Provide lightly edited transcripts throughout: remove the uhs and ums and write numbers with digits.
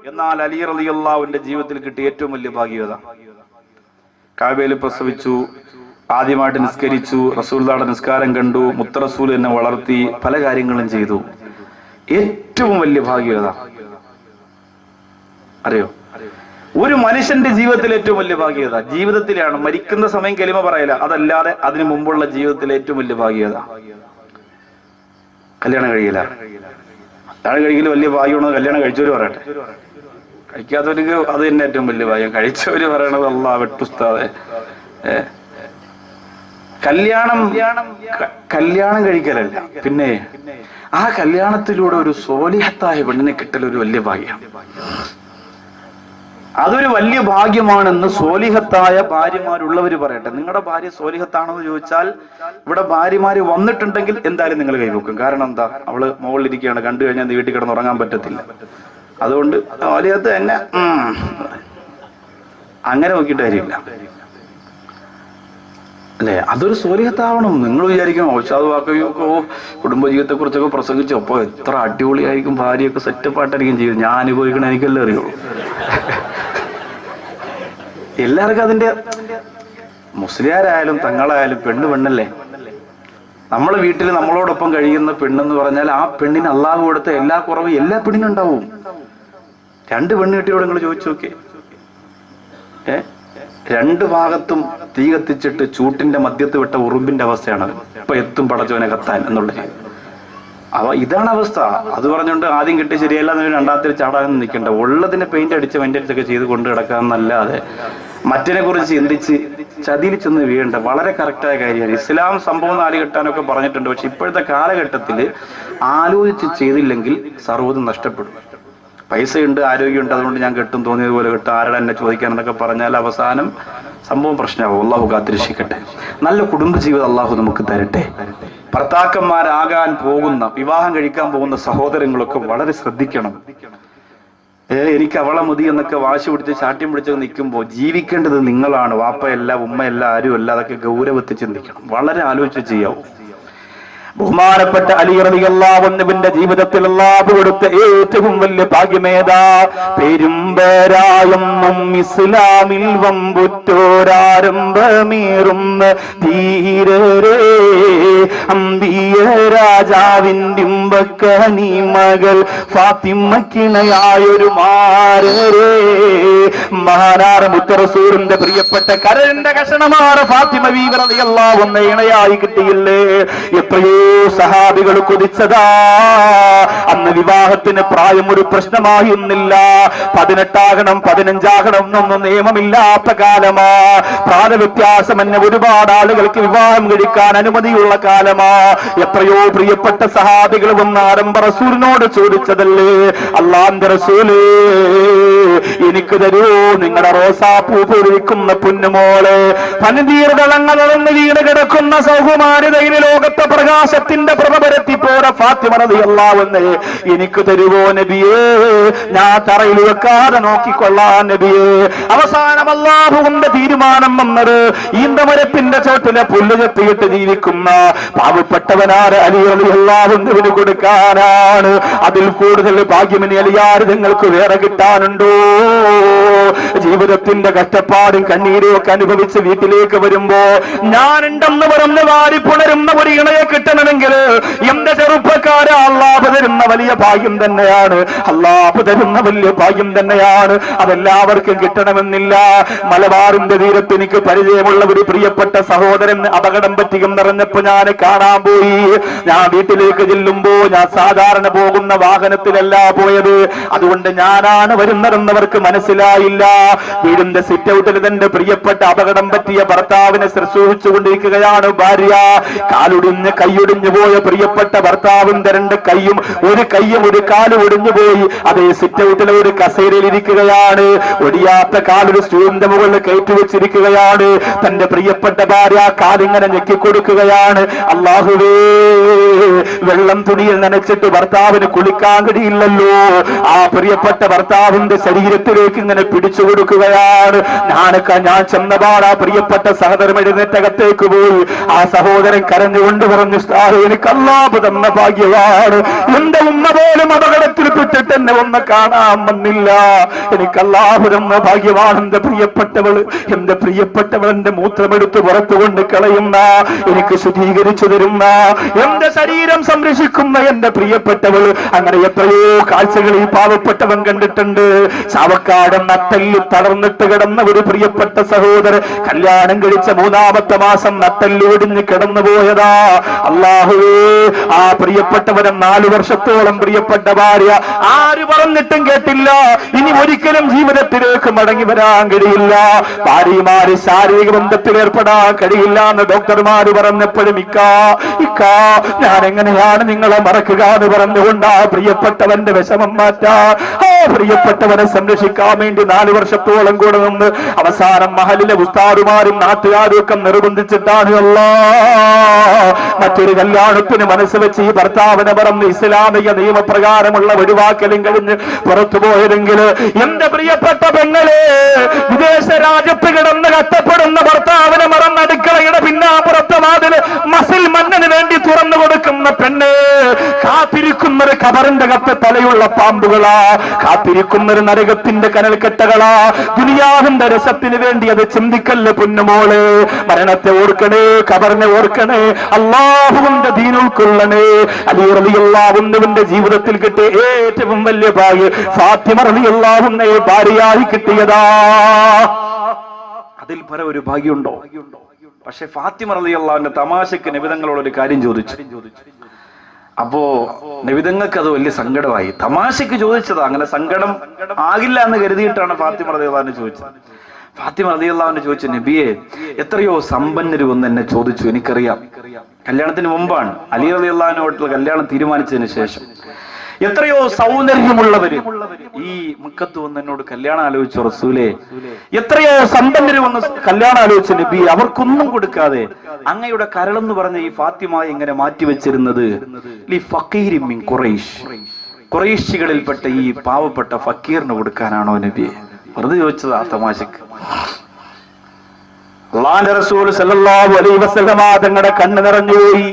എന്നാൽ അലി റളിയല്ലാഹുവിന്റെ ജീവിതത്തിൽ കിട്ടിയ ഏറ്റവും വലിയ ഭാഗ്യത, കഅബയിൽ പ്രസവിച്ചു, ആദ്യമായിട്ട് നിസ്കരിച്ചു, റസൂലുള്ളാഹിയുടെ നിസ്കാരം കണ്ടു, മുത്ത റസൂൽ എന്നെ വളർത്തി, പല കാര്യങ്ങളും ചെയ്തു. ഏറ്റവും വലിയ ഭാഗ്യത അറിയോ? ഒരു മനുഷ്യന്റെ ജീവിതത്തിൽ ഏറ്റവും വലിയ ഭാഗ്യത ജീവിതത്തിലാണ്. മരിക്കുന്ന സമയം കലിമ പറയില്ല, അതല്ലാതെ അതിനു മുമ്പുള്ള ജീവിതത്തിലെ ഏറ്റവും വലിയ ഭാഗ്യത കല്യാണം കഴിയില്ല. കല്യാണം കഴിക്കൽ വലിയ ഭാഗ്യമാണെന്ന് കല്യാണം കഴിച്ചവര് പറയട്ടെ, കഴിക്കാത്തവർക്ക് അത് തന്നെ ഏറ്റവും വലിയ ഭാഗ്യം. കഴിച്ചവര് പറയണത് അല്ലാഹ് വെട്ടുസ്താദെ. കല്യാണം കഴിക്കലല്ല, പിന്നെ ആ കല്യാണത്തിലൂടെ ഒരു സോലിഹത്തായ പെണ്ണിനെ കിട്ടൽ ഒരു വലിയ ഭാഗ്യം. അതൊരു വലിയ ഭാഗ്യമാണെന്ന് സോലിഹത്തായ ഭാര്യമാരുള്ളവര് പറയട്ടെ. നിങ്ങളുടെ ഭാര്യ സോലിഹത്താണെന്ന് ചോദിച്ചാൽ ഇവിടെ ഭാര്യമാര് വന്നിട്ടുണ്ടെങ്കിൽ എന്തായാലും നിങ്ങൾ കൈവെക്കും. കാരണം എന്താ, അവള് മുകളിലിരിക്കുകയാണ്, കണ്ടു കഴിഞ്ഞാൽ വീട്ടിൽ കിടന്ന് ഉറങ്ങാൻ പറ്റത്തില്ല. അതുകൊണ്ട് സോലിഹത്ത് തന്നെ അങ്ങനെ നോക്കിയിട്ട് കാര്യമില്ല അല്ലെ? അതൊരു സോലിഹത്താവണം. നിങ്ങൾ വിചാരിക്കും ഔഷാദ് വാക്കുകയോ കുടുംബജീവിതത്തെ കുറിച്ചൊക്കെ പ്രസംഗിച്ചപ്പോ എത്ര അടിപൊളിയായിരിക്കും, ഭാര്യയൊക്കെ സെറ്റപ്പായിട്ടായിരിക്കും ചെയ്യും. ഞാൻ അനുഭവിക്കണ എനിക്കല്ലേ അറിയുള്ളൂ. എല്ലാവർക്കും അതിന്റെ, മുസ്ലിയാരായാലും തങ്ങളായാലും പെണ്ണല്ലേ. നമ്മളെ വീട്ടിൽ നമ്മളോടൊപ്പം കഴിയുന്ന പെണ്ണെന്ന് പറഞ്ഞാൽ ആ പെണ്ണിന് അള്ളാഹു കൊടുത്ത എല്ലാ കുറവും എല്ലാ പെണ്ണിനും ഉണ്ടാവും. 2 പെണ്ണ് കെട്ടിയോട് നിങ്ങൾ ചോദിച്ചു നോക്കേ, 2 ഭാഗത്തും തീ കത്തിച്ചിട്ട് ചൂട്ടിന്റെ മധ്യത്ത് വിട്ട ഉറുമ്പിന്റെ അവസ്ഥയാണ് ഇപ്പൊ എത്തും പടച്ചവനെ കത്താൻ എന്നുള്ളത്. ഇതാണ് അവസ്ഥ. അത് പറഞ്ഞുകൊണ്ട് ആദ്യം കിട്ടി ശരിയല്ല എന്ന് രണ്ടാമത്തെ ചാടാനൊന്നും നിൽക്കണ്ട. ഉള്ളതിനെ പെയിന്റ് അടിച്ച് മെയിൻ്റെനൻസ് ഒക്കെ ചെയ്ത് കൊണ്ട് കിടക്കാന്നല്ലാതെ മറ്റിനെ കുറിച്ച് ചിന്തിച്ച് ചതിയിൽ ചെന്ന് വീഴേണ്ട. വളരെ കറക്റ്റായ കാര്യമാണ്. ഇസ്ലാം സംഭവം 4 കെട്ടാനൊക്കെ പറഞ്ഞിട്ടുണ്ട്. പക്ഷെ ഇപ്പോഴത്തെ കാലഘട്ടത്തിൽ ആലോചിച്ച് ചെയ്തില്ലെങ്കിൽ സർവ്വതും നഷ്ടപ്പെടും. പൈസയുണ്ട്, ആരോഗ്യമുണ്ട്, അതുകൊണ്ട് ഞാൻ കെട്ടും, തോന്നിയതുപോലെ കെട്ടും, ആരുടെ എന്നെ ചോദിക്കാനെന്നൊക്കെ പറഞ്ഞാൽ അവസാനം സംഭവം പ്രശ്നമാവും. അള്ളാഹു കാത്തിരക്ഷിക്കട്ടെ. നല്ല കുടുംബജീവിതം അള്ളാഹു നമുക്ക് തരട്ടെ. ഭർത്താക്കന്മാരാകാൻ പോകുന്ന, വിവാഹം കഴിക്കാൻ പോകുന്ന സഹോദരങ്ങളൊക്കെ വളരെ ശ്രദ്ധിക്കണം. എനിക്ക് അവളെ മതി എന്നൊക്കെ വാശി പിടിച്ച് ചാട്ടിയും പിടിച്ചൊക്കെ നിൽക്കുമ്പോൾ ജീവിക്കേണ്ടത് നിങ്ങളാണ്. വാപ്പയല്ല, ഉമ്മയല്ല, ആരുമല്ല. അതൊക്കെ ഗൗരവത്തിൽ ചിന്തിക്കണം. വളരെ ആലോചിച്ച് ചെയ്യാവൂ. ബഹുമാനപ്പെട്ട അലി റളിയല്ലാഹു അൻഹുവിന്റെ ജീവിതത്തിൽ അല്ലാഹു കൊടുത്ത ഏറ്റവും വലിയ ഭാഗ്യമേതാ? പെരുമ്പരായൊന്നും ഇസ്ലാമിൽ വമ്പുറ്റോരാരംഭമേറുന്ന ധീരരേ, അമ്പിയ രാജാവിന്റെ ഉമ്പക്കനി മകൾ ഫാത്തിമക്കിണയായൊരു മാരരേ, മഹാനാർ മുത്ത റസൂലിന്റെ പ്രിയപ്പെട്ട കരളിന്റെ കഷണമാർ ഫാത്തിമ ബീവി റളിയല്ലാഹു അൻഹ ഇണയായി കിട്ടിയില്ലേ? എത്രയോ സഹാബികൾ കൊതിച്ചതാ. അന്ന് വിവാഹത്തിന് പ്രായം ഒരു പ്രശ്നമായിരുന്നില്ല. 18 15 എന്നൊന്നും നിയമമില്ലാത്ത കാലമാ. പ്രായവ്യത്യാസം എന്നെ ഒരുപാട് ആളുകൾക്ക് വിവാഹം കഴിക്കാൻ അനുമതിയുള്ള കാലമാ. എത്രയോ പ്രിയപ്പെട്ട സഹാബികൾ വന്ന് ആരംഭ റസൂലിനോട് ചോദിച്ചതല്ലേ, അല്ലാഹുവിന്റെ റസൂലേ എനിക്ക് തരൂ നിങ്ങളുടെ റോസാപ്പൂ പൊഴിക്കുന്ന പൊന്നുമോള്, പനിതീർദളങ്ങളൊന്ന് വീണ് കിടക്കുന്ന സൗകുമാരിതയിലെ ലോകത്തെ പ്രകാശത്തിന്റെ പ്രഭപരത്തിപ്പോടെ ഫാത്തിമ റളിയല്ലാഹു അൻഹ എനിക്ക് തരുവോ നബിയേ? ഞാൻ തറയിൽ വെക്കാതെ നോക്കിക്കൊള്ളാൻ നബിയേ. അവസാനം അല്ലാഹുവിന്റെ തീരുമാനം വന്നത് ഈന്തമരത്തിന്റെ ചോട്ടിലെ പുല്ല് ചെത്തിയിട്ട് ജീവിക്കുന്ന പാവപ്പെട്ടവനാര് അലി റളിയല്ലാഹു അൻഹുവിന് കൊടുക്കാനാണ്. അതിൽ കൂടുതൽ ഭാഗ്യമിനി അലിയാർ നിങ്ങൾക്ക് വേറെ കിട്ടാനുണ്ടോ? ജീവിതത്തിന്റെ കഷ്ടപ്പാടും കണ്ണീരും ഒക്കെ അനുഭവിച്ച് വീട്ടിലേക്ക് വരുമ്പോ ഞാനുണ്ടെന്ന് പറഞ്ഞ് വാരി പുണരുന്ന ഒരു ഇണയെ കിട്ടണമെങ്കിൽ എന്റെ ചെറുപ്പക്കാരെ അല്ലാഹു തരുന്ന വലിയ ഭാഗ്യം തന്നെയാണ്. അല്ലാഹു തരുന്ന വലിയ ഭാഗ്യം തന്നെയാണ്. അതെല്ലാവർക്കും കിട്ടണമെന്നില്ല. മലബാറിന്റെ തീരത്ത് എനിക്ക് പരിചയമുള്ള ഒരു പ്രിയപ്പെട്ട സഹോദരൻ അപകടം പറ്റിയും നിറഞ്ഞപ്പോ ഞാൻ കാണാൻ പോയി. ഞാൻ വീട്ടിലേക്ക് ചെല്ലുമ്പോ ഞാൻ സാധാരണ പോകുന്ന വാഹനത്തിലല്ല പോയത്. അതുകൊണ്ട് ഞാനാണ് വരുന്നതെന്നവർക്ക് മനസ്സിലായില്ല. വീടിന്റെ സിറ്റ് ഔട്ടിൽ തന്റെ പ്രിയപ്പെട്ട അപകടം പറ്റിയ ഭർത്താവിനെ ശുശ്രൂഷിച്ചുകൊണ്ടിരിക്കുകയാണ് ഭാര്യ. കാലൊടിഞ്ഞ് കൈയൊടിഞ്ഞു പോയ പ്രിയപ്പെട്ട ഭർത്താവിന്റെ 2 കൈയും ഒരു കൈയും ഒരു കാലും ഒടിഞ്ഞു പോയി. അതേ സിറ്റ് ഔട്ടിലെ ഒരു കസേരയിൽ ഇരിക്കുകയാണ്. ഒടിയാത്ത കാലൊരു സ്റ്റൂളിന്റെ മുകളിൽ കയറ്റി വെച്ചിരിക്കുകയാണ്. തന്റെ പ്രിയപ്പെട്ട ഭാര്യ കാലിങ്ങനെ ഞെക്കിക്കൊടുക്കുകയാണ്. അല്ലാഹുവേ, വെള്ളം തുണിയിൽ നനച്ചിട്ട് ഭർത്താവിന് കുളിക്കാൻ കഴിയില്ലല്ലോ. ആ പ്രിയപ്പെട്ട ഭർത്താവിന്റെ ശരീരത്തിലേക്ക് ഇങ്ങനെ പിടിച്ചു കൊടുക്കുകയാണ്. ഞാൻ ചെന്നപാട് ആ പ്രിയപ്പെട്ട സഹോദരൻ എഴുന്നേറ്റകത്തേക്ക് പോയി. ആ സഹോദരൻ കരഞ്ഞുകൊണ്ട് പറഞ്ഞു, എനിക്ക് അല്ലാഹു തന്ന ഭാഗ്യമാണ്. എന്റെ ഉമ്മ പോലും അപകടത്തിൽ പെട്ടിട്ട് എന്നെ ഒന്ന് കാണാൻ വന്നില്ല. എനിക്ക് അല്ലാഹു തന്ന ഭാഗ്യമാണ്. എന്റെ പ്രിയപ്പെട്ടവൾ എന്റെ മൂത്രമെടുത്ത് പുറത്തുകൊണ്ട് കളയുന്ന, എനിക്ക് ശുദ്ധീകരിച്ചു തരുന്ന, എന്റെ ശരീരം സംരക്ഷിക്കുന്ന എന്റെ പ്രിയപ്പെട്ടവൾ. അങ്ങനെ എത്രയോ കാഴ്ചകൾ ഈ പാവപ്പെട്ടവൻ കണ്ടിട്ടുണ്ട്. ചാവക്കാട് നട്ടെല്ല് തളർന്നിട്ട് കിടന്ന ഒരു പ്രിയപ്പെട്ട സഹോദരൻ കല്യാണം കഴിച്ച 3-ാമത്തെ മാസം നട്ടെല്ല് ഒടിഞ്ഞ് കിടന്നു പോയതാ. അല്ലാഹുവേ, ആ പ്രിയപ്പെട്ടവന് 4 വർഷത്തോളം പ്രിയപ്പെട്ട ഭാര്യ ആര് പറഞ്ഞിട്ടും കേട്ടില്ല. ഇനി ഒരിക്കലും ജീവിതത്തിലേക്ക് മടങ്ങി വരാൻ കഴിയില്ല. ഭാര്യമാര് ശാരീരിക ബന്ധത്തിൽ ഏർപ്പെടാൻ കഴിയില്ല എന്ന് ഡോക്ടർമാര് പറഞ്ഞപ്പോഴും ഇക്കാ ഞാൻ എങ്ങനെയാണ് നിങ്ങളെ മറക്കുക എന്ന് പറഞ്ഞുകൊണ്ട് ആ പ്രിയപ്പെട്ടവന്റെ വിഷമം മാറ്റാൻ, ആ പ്രിയപ്പെട്ടവനെ സംരക്ഷിക്കാൻ വേണ്ടി 4 വർഷത്തോളം കൂടെ നിന്ന് അവസാനം മഹലിലെ ഉസ്താദുമാരും നാട്ടുകാരും ഒക്കെ നിർബന്ധിച്ചിട്ടാണ് മറ്റൊരു കല്യാണത്തിന് മനസ്സ് വെച്ച് ഈ ഭർത്താവിനെ പറഞ്ഞ് ഇസ്ലാമിക നിയമപ്രകാരമുള്ള ഒഴിവാക്കലും കഴിഞ്ഞ് പുറത്തു പോയതെങ്കിൽ എന്റെ പ്രിയപ്പെട്ട പെങ്ങളെ, വിദേശ രാജ്യത്ത് കിടന്ന് കഷ്ടപ്പെടുന്ന ഭർത്താവിനെ മറന്ന് അടുക്കളയുടെ പിന്നാമ്പുറത്തെ വാതില് മസിൽ മണ്ണിന് വേണ്ടി തുറന്നു കൊടുക്കുന്ന പെണ്ണ്, കാത്തിരിക്കുന്നൊരു ഖബറിന്റെ കത്ത് തലയുള്ള പാമ്പുകളാ, കാത്തിരിക്കുന്നൊരു നരകത്തിന്റെ കനൽക്കെട്ടകളാ. ദുനിയാവിന്റെ രസത്തിന് വേണ്ടി അത് ചിന്തിക്കല്ലേ പൊന്നുമോള്. മരണത്തെ ഓർക്കണേ, ഖബറിനെ ഓർക്കണേ, അല്ലാഹുവിന്റെ ദീൻ ഉൾക്കൊള്ളണേ. അലി റളിയല്ലാഹു അൻഹുവിന്റെ ജീവിതത്തിൽ കിട്ടിയ ഏറ്റവും വലിയ ഭാഗ്യം ഫാത്തിമ റളിയല്ലാഹു അൻഹയെ ഭാര്യയായി കിട്ടിയതാ. അതിൽ പര ഒരു ഭാഗ്യമുണ്ടോ? പക്ഷെ ഫാത്തിമ റളിയല്ലാഹു അൻഹ തമാശക്ക് നബി തങ്ങളോട് ഒരു കാര്യം ചോദിച്ചു. അപ്പോ നബി തങ്ങൾക്ക് അത് വലിയ സങ്കടമായി. തമാശക്ക് ചോദിച്ചതാ, അങ്ങനെ സങ്കടം ആകില്ല എന്ന് കരുതിയിട്ടാണ് ഫാത്തിമ റളിയല്ലാഹു അൻഹ ചോദിച്ചത്. ഫാത്തിമ റളിയല്ലാഹു അൻഹ ചോദിച്ചു, നബിയെ, എത്രയോ സമ്പന്നര് വന്ന് എന്നെ ചോദിച്ചു, എനിക്കറിയാം. കല്യാണത്തിന് മുമ്പാണ്, അലി റളിയല്ലാഹു അൻഹുമായിട്ടുള്ള കല്യാണം തീരുമാനിച്ചതിന് ശേഷം എത്രയോ സൗന്ദര്യമുള്ളവര് ഈ മക്കത്ത് വന്ന് എന്നോട് കല്യാണം ആലോചിച്ചു റസൂലേ. എത്രയോ സമ്പന്നര് വന്ന് കല്യാണം ആലോചിച്ച നബി, അവർക്കൊന്നും കൊടുക്കാതെ അങ്ങയുടെ കരളെന്ന് പറഞ്ഞ ഈ ഫാത്തിമ ഇങ്ങനെ മാറ്റിവെച്ചിരുന്നത് ലി ഫഖീരി മിൻ ഖുറൈശ്, ഖുറൈശികളിൽപ്പെട്ട ഈ പാവപ്പെട്ട ഫക്കീറിന് കൊടുക്കാനാണോ നബി? വെറുതെ ചോദിച്ചതാ തമാശക്ക്. അല്ലാഹുവിന്റെ റസൂൽ സല്ലല്ലാഹു അലൈഹി വസല്ലമ തങ്ങളുടെ കണ്ണ് നിറഞ്ഞുപോയി.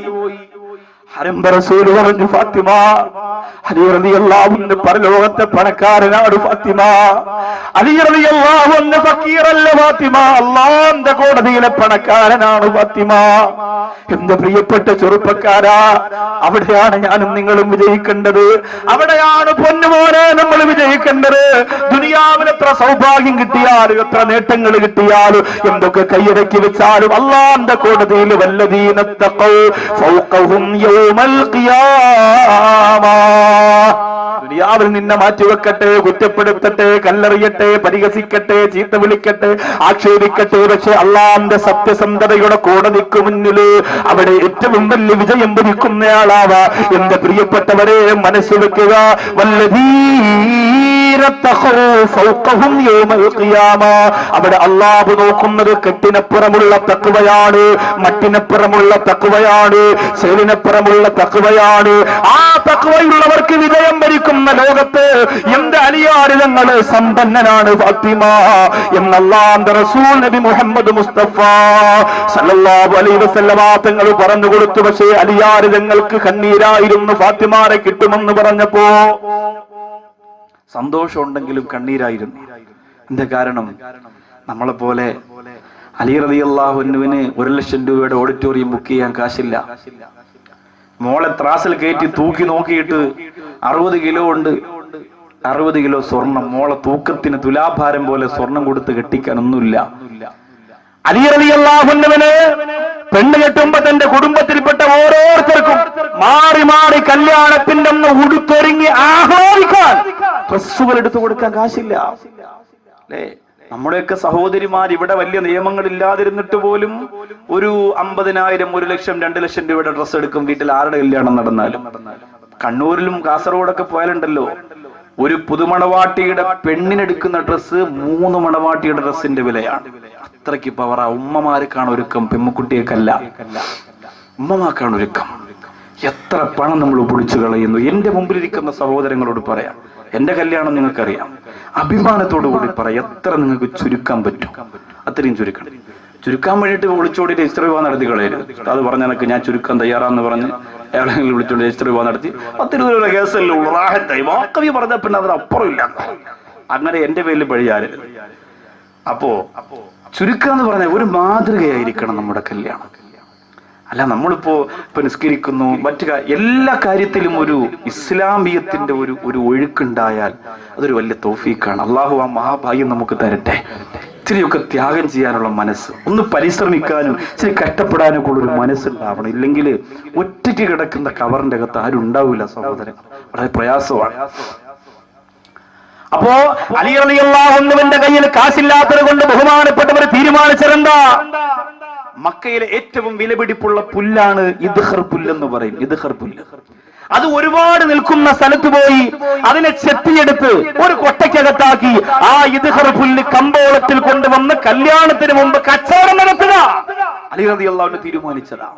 ഹരംബ റസൂൽ പറഞ്ഞു, ഫാത്തിമ, അലി റളിയല്ലാഹു അൻഹു പരലോകത്തെ പണക്കാരനാണ് ഫാത്തിമ. അലി റളിയല്ലാഹു അൻഹു ഫക്കീറല്ല ഫാത്തിമ, അല്ലാഹുവിന്റെ കോടതിയിലെ പണക്കാരനാണ് ഫാത്തിമ. എന്റെ പ്രിയപ്പെട്ട ചെറുപ്പക്കാരാ, അവിടെയാണ് ഞാനും നിങ്ങളും വിജയിക്കേണ്ടത്. അവിടെയാണ് പൊന്നുമോനെ നമ്മൾ വിജയിക്കേണ്ടത്. ദുനിയാവിൽ എത്ര സൗഭാഗ്യം കിട്ടിയാലും, എത്ര നേട്ടങ്ങൾ കിട്ടിയാലും, എന്തൊക്കെ കൈയടക്കി വെച്ചാലും അല്ലാഹുവിന്റെ കോടതിയിൽ വല്ലദീന തഖൗ ഫൗഖഹും യൗമൽ ഖിയാമ. ദുനിയാവിൽ നിന്നെ മാറ്റിവെക്കട്ടെ, കുറ്റപ്പെടുത്തട്ടെ, കല്ലെറിയട്ടെ, പരിഹസിക്കട്ടെ, ചീത്ത വിളിക്കട്ടെ, ആക്ഷേപിക്കട്ടെ, പക്ഷെ അല്ലാഹുവിന്റെ സത്യസന്ധതയുടെ കോടതിക്ക് മുന്നില് അവിടെ ഏറ്റവും വലിയ വിജയം ഭരിക്കുന്നയാളാവാ. എന്റെ പ്രിയപ്പെട്ടവരെ, മനസ്സ് വെക്കുക, അവിടെ അല്ലാഹു നോക്കുന്നത് കെട്ടിനപ്പുറമുള്ള തഖ്വയാണ്, മറ്റിനപ്പുറമുള്ള തഖ്വയാണ്, ശൈലിനപ്പുറമുള്ള തഖ്വയാണ്. ആ തഖ്വയുള്ളവർക്ക് വിജയം ഭരിക്കുന്ന ലോകത്ത് എന്റെ അലിയാരിതങ്ങള് സമ്പന്നനാണ് ഫാത്തിമ എന്ന് അല്ലാഹുവിന്റെ റസൂൽ നബി മുഹമ്മദ് മുസ്തഫ സല്ലല്ലാഹു അലൈഹി വസല്ലമ തങ്ങൾ പറഞ്ഞു കൊടുത്തു. പക്ഷേ അലിയാരിതങ്ങൾക്ക് കണ്ണീരായിരുന്നു ഫാത്തിമാരെ കിട്ടുമെന്ന് പറഞ്ഞപ്പോ. സന്തോഷമുണ്ടെങ്കിലും കണ്ണീരായിരുന്നു. എന്താ കാരണം? നമ്മളെ പോലെ അലി റളിയല്ലാഹു അൻഹുവിന് 1 ലക്ഷം രൂപയുടെ ഓഡിറ്റോറിയം ബുക്ക് ചെയ്യാൻ കാശില്ല. മോളെ ത്രാസിൽ കയറ്റി തൂക്കി നോക്കിയിട്ട് 60 കിലോ ഉണ്ട്. 60 കിലോ സ്വർണം, മോളെ തൂക്കത്തിന് തുലാഭാരം പോലെ സ്വർണം കൊടുത്ത് കെട്ടിക്കാനൊന്നുമില്ല. അലി റളിയല്ലാഹു അൻഹുവിനെ പെണ്ണ് കെട്ടുമ്പോ തന്റെ കുടുംബത്തിൽപ്പെട്ട ഓരോരുത്തർക്കും മാറി മാറി കല്യാണത്തിന്റെ ഒന്ന് ഉടുത്തൊരുങ്ങി ആഹ്ലാദിക്കാൻ ഡ്രസ്സുകൾ എടുത്തു കൊടുക്കാൻ കാശില്ല. അല്ലേ? നമ്മുടെയൊക്കെ സഹോദരിമാർ ഇവിടെ വലിയ നിയമങ്ങൾ ഇല്ലാതിരുന്നിട്ട് പോലും ഒരു 50,000, 1 ലക്ഷം, 2 ലക്ഷം രൂപയുടെ ഡ്രസ്സ് എടുക്കും വീട്ടിൽ ആരുടെ കല്യാണം നടന്നാലും. കണ്ണൂരിലും കാസർഗോഡൊക്കെ പോയാലുണ്ടല്ലോ, ഒരു പുതുമണവാട്ടിയുടെ പെണ്ണിനെടുക്കുന്ന ഡ്രസ്സ് 3 മണവാട്ടിയുടെ ഡ്രസ്സിന്റെ വിലയാണ്. അത്രയ്ക്ക് പവറ. ഉമ്മമാർക്കാണ് ഒരുക്കം, പെമ്മുക്കുട്ടിയേക്കല്ല. ഉമ്മമാർക്കാണ് ഒരുക്കം. എത്ര പണം നമ്മൾ പൊടിച്ചു കളയുന്നു. എന്റെ മുമ്പിലിരിക്കുന്ന സഹോദരങ്ങളോട് പറയാം, എന്റെ കല്യാണം നിങ്ങൾക്കറിയാം. അഭിമാനത്തോടു കൂടി പറയാം, എത്ര നിങ്ങൾക്ക് ചുരുക്കാൻ പറ്റും അത്രയും ചുരുക്കണം. ചുരുക്കാൻ വേണ്ടിയിട്ട് വിളിച്ചോടി രജിസ്റ്റർ വിവാഹം നടത്തി കളയരുത്. അത് പറഞ്ഞ എനിക്ക് ഞാൻ ചുരുക്കാൻ തയ്യാറാന്ന് പറഞ്ഞ് എവിടെയെങ്കിലും വിളിച്ചോണ്ട് രജിസ്റ്റർ വിവാഹം നടത്തി 10 രൂപ കേസല്ലേ ഉള്ളൂ, റാഹത്തായി വാക്കവി പറഞ്ഞ പിന്നെ അതിനപ്പുറം ഇല്ല. അങ്ങനെ എന്റെ പേരിൽ പഴിയാരുത്. അപ്പോ ചുരുക്കാന്ന് പറഞ്ഞ ഒരു മാതൃകയായിരിക്കണം നമ്മുടെ കല്യാണം. അല്ല നമ്മളിപ്പോ നിസ്കരിക്കുന്നു, മറ്റു എല്ലാ കാര്യത്തിലും ഒരു ഇസ്ലാമിയത്തിന്റെ ഒരു ഒഴുക്കുണ്ടായാൽ അതൊരു വലിയ തൗഫീഖാണ്. അള്ളാഹു ആ മഹാഭാഗ്യം നമുക്ക് തരട്ടെ. ഇച്ചിരിയൊക്കെ ത്യാഗം ചെയ്യാനുള്ള മനസ്സ്, ഒന്ന് പരിശ്രമിക്കാനും ഇച്ചിരി കഷ്ടപ്പെടാനും കൂടെ ഒരു മനസ്സുണ്ടാവണം. ഇല്ലെങ്കിൽ ഒറ്റയ്ക്ക് കിടക്കുന്ന കവറിന്റെ അകത്ത് ആരും ഉണ്ടാവില്ല സഹോദരൻ, വളരെ പ്രയാസമാണ്. അപ്പോ അലി റളിയല്ലാഹു അൻഹുവിന്റെ കയ്യിൽ കാശില്ലാത്തത് കൊണ്ട് ബഹുമാനപ്പെട്ടവർ തീരുമാനിച്ചതെന്താ? മക്കയിലെ ഏറ്റവും വിലപിടിപ്പുള്ള പുല്ലാണ് ഇദ്ഖർ പുല്ലെന്ന് പറയും. ഇദ്ഖർ പുല്ല് അത് ഒരുപാട് നിൽക്കുന്ന സ്ഥലത്ത് പോയി അതിനെ ചെത്തിയെടുത്ത് ഒരു കൊട്ടയ്ക്കകത്താക്കി ആ ഇദ്ഖർ പുല്ല് കമ്പോളത്തിൽ കൊണ്ടുവന്ന് കല്യാണത്തിന് മുമ്പ് കച്ചവടം നടത്തുക അലി റളിയല്ലാഹു അൻഹു തീരുമാനിച്ചതാ.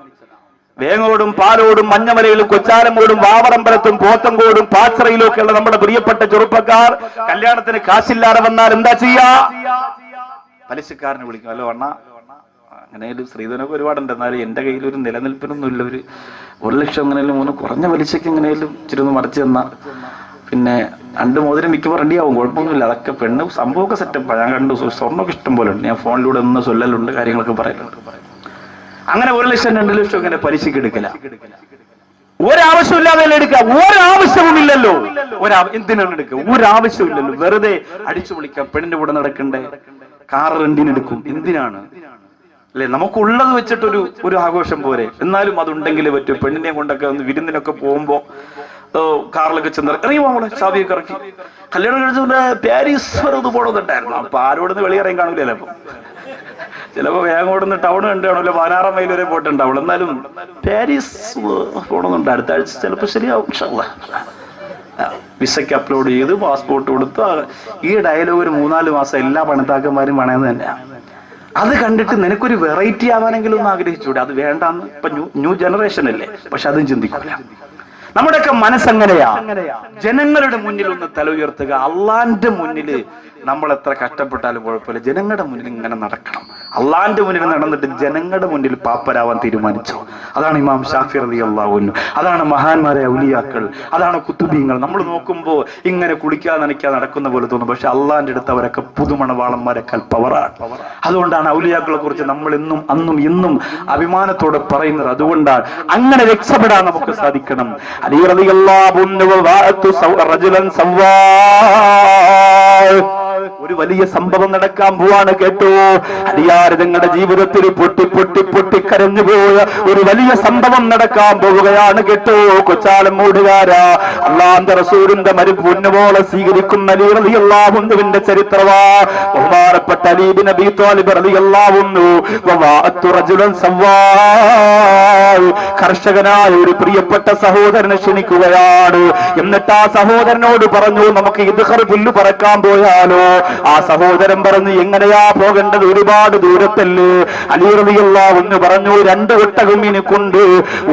വേങ്ങോടും പാലോടും മഞ്ഞമലയിലും കൊച്ചാലമൂടും വാവറമ്പലത്തും പോത്തങ്കോടും പാച്ചറയിലും ഒക്കെയുള്ള നമ്മുടെ പ്രിയപ്പെട്ട ചെറുപ്പക്കാർ കല്യാണത്തിന് കാശില്ലാതെ വന്നാൽ എന്താ ചെയ്യാ? പലിശക്കാരനെ വിളിക്കും. അല്ലോ അണ്ണ, അങ്ങനെ സ്ത്രീധനൊക്കെ ഒരുപാടുണ്ട്, എന്നാലും എന്റെ കയ്യിൽ ഒരു നിലനിൽപ്പിനൊന്നുമില്ല, ഒരു 1 ലക്ഷം എങ്ങനെയും ഒന്ന് കുറഞ്ഞ പലിശക്ക് എങ്ങനെയും ഇച്ചിരി ഒന്ന് മറിച്ച് തന്ന പിന്നെ 2 മോതിരം മിക്കപ്പോൾ റെഡിയാവും, കുഴപ്പമൊന്നുമില്ല. അതൊക്കെ പെണ്ണ് സംഭവമൊക്കെ സെറ്റപ്പാണ്. ഞാൻ കണ്ടു, സ്വർണ്ണമൊക്കെ ഇഷ്ടം പോലെ ഉണ്ട്. ഞാൻ ഫോണിലൂടെ ഒന്ന് ചൊല്ലലുണ്ട്, കാര്യങ്ങളൊക്കെ പറയലുണ്ട്. അങ്ങനെ 1 ലക്ഷം 2 ലക്ഷം ഇങ്ങനെ പലിശക്ക് എടുക്കല. ഒരാവശ്യമില്ലാതെ എടുക്കുക, ഒരാവശ്യവുമില്ലല്ലോ. എന്തിനാണ് എടുക്കുക? ഒരാവശ്യമില്ലല്ലോ. വെറുതെ അടിച്ചു വിളിക്കാം, പെണ്ണിന്റെ കൂടെ നടക്കണ്ടേ, കാർ റെന്റിനെടുക്കും, എന്തിനാണ് അല്ലെ? നമുക്കുള്ളത് വെച്ചിട്ടൊരു ആഘോഷം പോരെ. എന്നാലും അതുണ്ടെങ്കിലേ പറ്റൂ. പെണ്ണിനെ കൊണ്ടൊക്കെ ഒന്ന് വിരുന്നിനൊക്കെ പോകുമ്പോ കാറിലൊക്കെ ചെന്ന് ഇറങ്ങി പോകണേ, ചാവിയൊക്കെ ഇറക്കി. കല്യാണം കഴിച്ചുകൊണ്ട് പാരീസ് വരെ ഒന്ന് പോകണമെന്നുണ്ടായിരുന്നു. അപ്പൊ ആരോടൊന്ന് വെളിയിറങ്ങി കാണൂലല്ലോ. അപ്പൊ ചിലപ്പോ വേഗോടൊന്ന് ടൗൺ കണ്ടാണല്ലോ, 16 മൈൽ വരെ പോയിട്ടുണ്ടാവുള്ളൂ. എന്നാലും പാരീസ് പോകണമെന്നുണ്ട്. അടുത്ത ആഴ്ച ചിലപ്പോ ശരിയാവും. വിസയ്ക്ക് അപ്ലോഡ് ചെയ്ത് പാസ്പോർട്ട് കൊടുത്ത് ഈ ഡയലോഗ് ഒരു 3-4 മാസം എല്ലാ പണിത്താക്കന്മാരും പണയെന്ന് തന്നെയാണ്. അത് കണ്ടിട്ട് നിനക്കൊരു വെറൈറ്റി ആവാനെങ്കിലും ഒന്ന് ആഗ്രഹിച്ചൂടെ? അത് വേണ്ടാന്ന് ഇപ്പൊ ന്യൂ ജനറേഷൻ അല്ലേ, പക്ഷെ അതും ചിന്തിക്കൂല. നമ്മുടെയൊക്കെ മനസ്സെങ്ങനെയാ? ജനങ്ങളുടെ മുന്നിൽ ഒന്ന് തല ഉയർത്തുക. അള്ളാന്റെ മുന്നിൽ നമ്മൾ എത്ര കഷ്ടപ്പെട്ടാലും കുഴപ്പമില്ല, ജനങ്ങളുടെ മുന്നിൽ ഇങ്ങനെ നടക്കണം. അള്ളാന്റെ മുന്നിൽ നടന്നിട്ട് ജനങ്ങളുടെ മുന്നിൽ പാപ്പരാവാൻ തീരുമാനിച്ചു. അതാണ് ഇമാം ഷാഫി റളിയല്ലാഹു അൻഹു, അതാണ് മഹാന്മാരെ ഔലിയാക്കൾ, അതാണ് കുത്തുബീങ്ങൾ. നമ്മൾ നോക്കുമ്പോൾ ഇങ്ങനെ കുളിക്കാതെ നനയ്ക്കാതെ നടക്കുന്ന പോലെ തോന്നും, പക്ഷെ അള്ളാന്റെ അടുത്ത് അവരൊക്കെ പുതുമണവാളന്മാരെക്കാൾ പവറാണ്. അതുകൊണ്ടാണ് ഔലിയാക്കളെ കുറിച്ച് നമ്മൾ എന്നും അന്നും ഇന്നും അഭിമാനത്തോടെ പറയുന്നത്. അതുകൊണ്ടാണ് അങ്ങനെ രക്ഷപ്പെടാൻ നമുക്ക് സാധിക്കണം. അലി റളിയല്ലാഹു അൻഹു റജുലൻ സവ്വാ, ഒരു വലിയ സംഭവം നടക്കാൻ പോവാണ്, കേട്ടോ. അലിയാര് തങ്ങളുടെ ജീവിതത്തിൽ പൊട്ടി കരഞ്ഞുപോയ ഒരു വലിയ സംഭവം നടക്കാൻ പോവുകയാണ്, കേട്ടോ. കൊച്ചാലം മൂടുകാരാ, അല്ലാഹുവിന്റെ റസൂലിന്റെ പൊന്നുപോലെ സ്വീകരിക്കുന്ന അലി റളിയല്ലാഹു അൻഹുവിന്റെ ചരിത്രവാ. ബഹുമാനപ്പെട്ട അലി ഇബ്നു അബീ ത്വാലിബ് റളിയല്ലാഹു അൻഹു വവാഅത്തു റജുലൻ സവ്വാ, കർഷകനായ ഒരു പ്രിയപ്പെട്ട സഹോദരനെ ക്ഷണിക്കുകയാണ്. എന്നിട്ട് ആ സഹോദരനോട് പറഞ്ഞു, നമുക്ക് ഇദ്ഖർ പുല്ല് പറക്കാൻ പോയാലോ? ആ സഹോദരൻ പറഞ്ഞു, എങ്ങനെയാ പോകേണ്ടത്? ഒരുപാട് ദൂരത്തല്ലേ. അലി റളിയല്ലാഹു അൻഹു പറഞ്ഞു, 2 ഒട്ടകം എനിക്കുണ്ട്.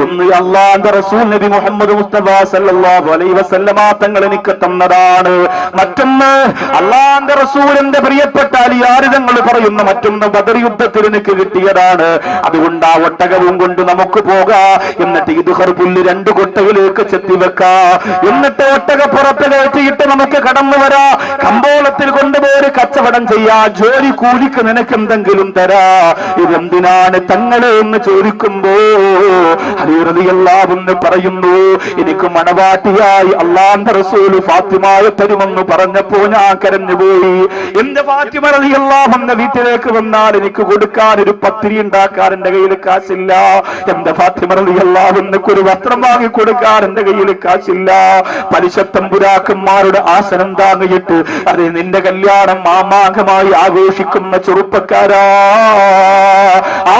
ഒന്ന് അല്ലാഹുവിന്റെ റസൂൽ നബി മുഹമ്മദ് മുസ്തഫ സല്ലല്ലാഹു അലൈഹി വസല്ലമ തങ്ങൾ എനിക്ക് തന്നതാണ്. മറ്റൊന്ന് അല്ലാഹുവിന്റെ റസൂലിന്റെ പ്രിയപ്പെട്ട അലിയാർ തങ്ങൾ പറയുന്ന മറ്റൊന്ന് ബദർ യുദ്ധത്തിൽ എനിക്ക് കിട്ടിയതാണ്. അതുകൊണ്ട് ആ ഒട്ടകവും കൊണ്ട് നമുക്ക് പോകാം. എന്നിട്ട് ഇദ്ഖർ പുല്ല് 2 കൊട്ടയിലേക്ക് ചെത്തി വെക്കാം. എന്നിട്ട് ഒട്ടകപ്പുറത്ത് കയറ്റിയിട്ട് നമുക്ക് കടന്നു വരാം. കമ്പോളത്തിൽ കൊണ്ടുപോയി കച്ചവടം ചെയ്യാ, ജോലി കൂലിക്ക് നിനക്ക് എന്തെങ്കിലും തരാ. ഇതെന്തിനാണ് തങ്ങളെ എന്ന് ചോദിക്കുമ്പോ അലി റളിയല്ലാഹു അൻഹു പറയുന്നു, എനിക്ക് മണവാട്ടിയായി അല്ലാഹുവിന്റെ റസൂൽ ഫാത്തിമയെ തരുമെന്ന് പറഞ്ഞപ്പോ ഞാൻ കരഞ്ഞുപോയി. എന്റെ ഫാത്തിമ റളിയല്ലാഹു അൻഹ വീട്ടിലേക്ക് വന്നാൽ എനിക്ക് കൊടുക്കാൻ ഒരു പത്തിരി ഉണ്ടാക്കാൻ എന്റെ കയ്യിൽ കാശില്ല. എന്റെ ഫാത്തിമ റളിയല്ലാഹു അൻഹയ്ക്ക് ഒരു വസ്ത്രം വാങ്ങി കൊടുക്കാൻ എന്റെ കയ്യിൽ കാശില്ല. പലിശത്തമ്പുരാക്കന്മാരുടെ ആസനം താങ്ങിയിട്ട്, അതെ നിന്റെ കല്യാണം മാമാ പതാകമായി ആഘോഷിക്കുന്ന ചെറുപ്പക്കാരാ,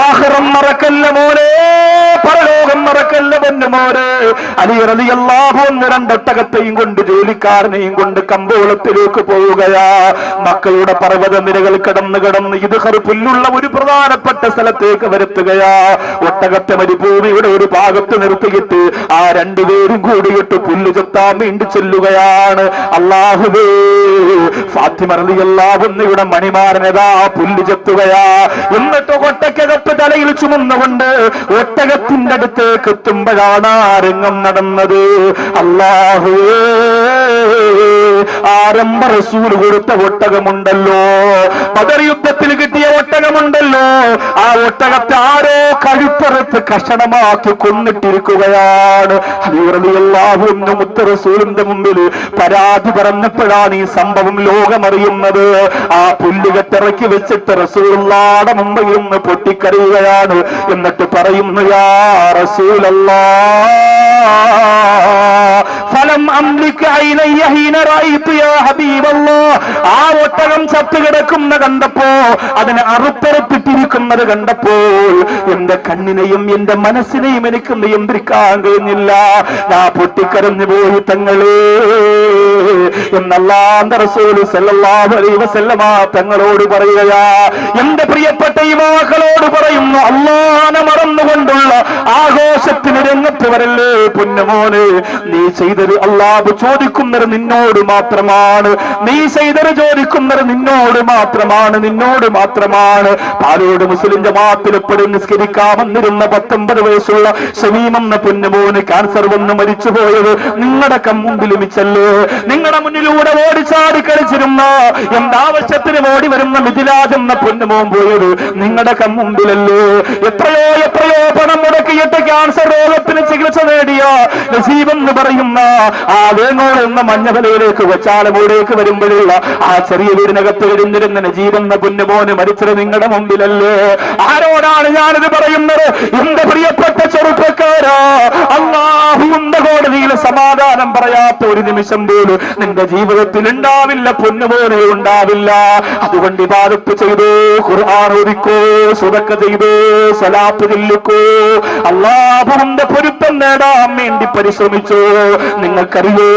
ആഖിറം മറക്കല്ല മോനെ, പരലോകം മറക്കല്ല പൊന്നു മോനെ. അലി റളിയല്ലാഹു അൻഹു രണ്ടൊട്ടകത്തെയും കൊണ്ട് ജോലിക്കാരനെയും കൊണ്ട് കമ്പോളത്തിലേക്ക് പോവുകയാ. മക്കയുടെ പർവ്വത നിരകൾ കടന്ന് ഇദ്ഖർ പുല്ലുള്ള ഒരു പ്രധാനപ്പെട്ട സ്ഥലത്തേക്ക് വരുത്തുകയാ. ഒട്ടകത്തെ മരുഭൂമിയുടെ ഒരു ഭാഗത്ത് നിർത്തിയിട്ട് ആ രണ്ടുപേരും കൂടിയിട്ട് പുല്ല് ചെത്താൻ വേണ്ടി ചെല്ലുകയാണ്. അല്ലാഹുവേ, ഫാത്തിമ റളിയല്ലാഹു അൻഹയുടെ മണിമാരനതാ പുല്ല് ചെത്തുകയാ. എന്നിട്ട് ഒട്ടകത്ത് തലയിൽ ചുമന്നുകൊണ്ട് ഒട്ടകത്തിന്റെ അടുത്തേക്ക് എത്തുമ്പോഴാണ് ആ രംഗം നടന്നത്. അല്ലാഹുവേ, ആരംഭ റസൂൽ കൊടുത്ത ഒട്ടകമുണ്ടല്ലോ, ബദർ യുദ്ധത്തിൽ കിട്ടിയ ഒട്ടകമുണ്ടല്ലോ, ആ ഒട്ടകത്തെ ആരോ കഴുപ്പറുത്ത് കഷണമാക്കി കൊന്നിട്ടിരിക്കുകയാണ്. അലി റളിയല്ലാഹു അൻഹു മുത്ത റസൂലിന്റെ മുമ്പിൽ പരാതി പറഞ്ഞപ്പോഴാണ് ഈ സംഭവം ലോകമറിയുന്നത്. ആ പുല്ലുകെട്ടിറക്കി വെച്ചിട്ട് റസൂലുള്ളാഹിയുടെ മുമ്പിൽ നിന്ന് പൊട്ടിക്കരയുകയാണ്. എന്നിട്ട് പറയുന്നു, യാ റസൂലല്ലാഹ്, ഫലം അംലിക ഐനയ്യ ഹീന റഅയ്തു യാ ഹബീബല്ലാഹ്. ആ ഒട്ടകം ചത്തു കിടക്കുന്ന കണ്ടപ്പോ, അതിനെ അറുപ്പറപ്പിട്ടിരിക്കുന്നത് കണ്ടപ്പോൾ എന്റെ കണ്ണിനെയും എന്റെ മനസ്സിനെയും എനിക്ക് നിയന്ത്രിക്കാൻ കഴിഞ്ഞില്ല. ഞാൻ പൊട്ടിക്കരഞ്ഞു പോയി തങ്ങളേ എന്നല്ലാഹുവിന്റെ റസൂൽ സല്ലല്ലാഹു അലൈഹി വസല്ലമ തങ്ങളോട് പറയുകയാ. എന്റെ പ്രിയപ്പെട്ട യുവാക്കളോട് പറയുന്നു, അല്ലാഹനെ മറന്നുകൊണ്ടുള്ള ആഘോഷത്തിന് രംഗത്ത് വരല്ലേ പൊന്നുമോനെ. നീ ചെയ്തത് അല്ലാഹു ചോദിക്കുന്നത് നിന്നോട് മാത്രമാണ്. നീ ചെയ്തത് ചോദിക്കുന്നത് നിന്നോട് മാത്രമാണ്, നിന്നോട് മാത്രമാണ്. പാലോട് മുസ്ലിം ജമാഅത്തിൽ എപ്പോഴും നിസ്കരിക്കാൻ വന്നിരുന്ന 19 വയസ്സുള്ള ഷമീം എന്ന പൊന്നുമോന് ക്യാൻസർ വന്ന് മരിച്ചുപോയത് നിങ്ങളുടെ കൺമുമ്പിൽ മിച്ചല്ലേ. നിങ്ങളുടെ മുന്നിലൂടെ ഓടിച്ചാടി കളിച്ചിരുന്ന എന്താവശ്യത്തിനും ഓടി വരുന്ന മിഥിലാജ് എന്ന പൊന്നുമോൻ പോയത് നിങ്ങളുടെ കൺമുമ്പിലല്ലേ. എത്രയോ പണം മുടക്കിയിട്ട് ക്യാൻസർ രോഗത്തിന് ചികിത്സ നേടിയ നസീബ് എന്ന് പറയുന്ന ആ വേങ്ങോട് എന്ന മഞ്ഞവലയിലേക്ക് വച്ചാലമൂടേക്ക് വരുമ്പോഴുള്ള ആ ചെറിയ വീടിനകത്ത് വരുന്നിരുന്ന നജീബ് എന്ന പൊന്നുമോന് മരിച്ചത് നിങ്ങളുടെ മുമ്പിലല്ലേ. ആരോടാണ് ഞാനിത് പറയുന്നത്? എന്റെ പ്രിയപ്പെട്ട ചെറുപ്പക്കാരാ, അല്ലാഹുവിന്റെ കോടതിയിൽ സമാധാനം പറയാത്ത ഒരു നിമിഷം പോലും നിന്റെ ജീവിതത്തിൽ ഉണ്ടാവില്ല പൊന്നുമോനെ, ഉണ്ടാവില്ല. അതുകൊണ്ട് ഇബാദത്ത് ചെയ്തോ, ഖുർആൻ ഓതിക്കോ, സദഖ ചെയ്തോ, സ്വലാത്ത് ചൊല്ലിക്കോ, അല്ലാഹുവിന്റെ പൊരുത്തം നേടാൻ വേണ്ടി പരിശ്രമിച്ചോ. നിങ്ങൾക്കറിയോ,